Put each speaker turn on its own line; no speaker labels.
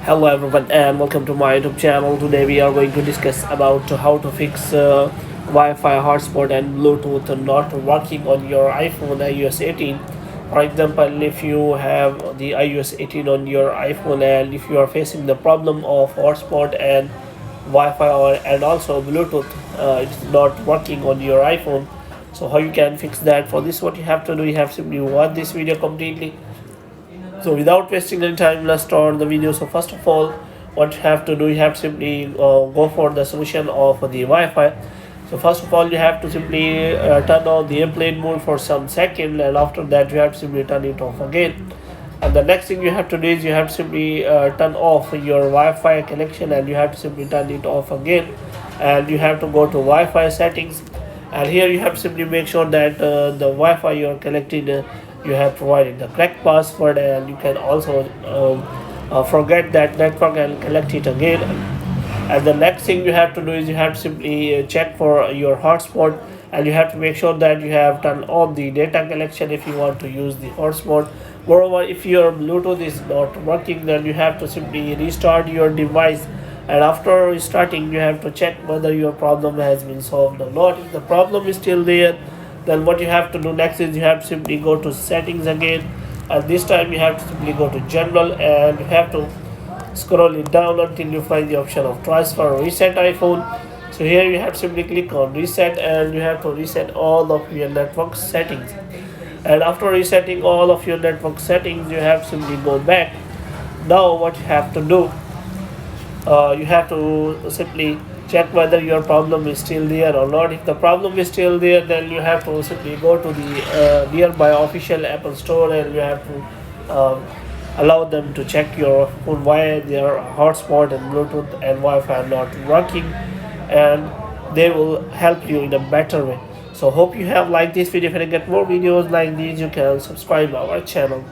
Hello everyone and welcome to my YouTube channel. Today we are going to discuss about how to fix Wi-Fi hotspot and Bluetooth not working on your iPhone iOS 18. For example, if you have the iOS 18 on your iPhone and if you are facing the problem of hotspot and Wi-Fi and also Bluetooth, it's not working on your iPhone. So how you can fix that? For this, what you have to do, you have simply watch this video completely. So without wasting any time, let's start the video. So first of all, what you have to do, you have to simply go for the solution of the Wi-Fi. So first of all, you have to simply turn on the airplane mode for some second, and after that you have to simply turn it off again. And the next thing you have to do is you have to simply turn off your Wi-Fi connection, and you have to simply turn it off again. And you have to go to Wi-Fi settings, and here you have to simply make sure that the Wi-Fi you are connected, you have provided the correct password, and you can also forget that network and collect it again. And the next thing you have to do is you have to simply check for your hotspot, and you have to make sure that you have turned on the data collection if you want to use the hotspot. Moreover, if your Bluetooth is not working, then you have to simply restart your device, and after restarting you have to check whether your problem has been solved or not. If the problem is still there, then what you have to do next is you have to simply go to settings again, and this time you have to simply go to general, and you have to scroll it down until you find the option of transfer or reset iPhone. So here you have to simply click on reset, and you have to reset all of your network settings. And after resetting all of your network settings, you have to simply go back. Now what you have to do, you have to simply check whether your problem is still there or not. If the problem is still there, then you have to simply go to the nearby official Apple store, and you have to allow them to check your phone why their hotspot and Bluetooth and Wi-Fi are not working, and they will help you in a better way. So hope you have liked this video. If you get more videos like these, you can subscribe our channel.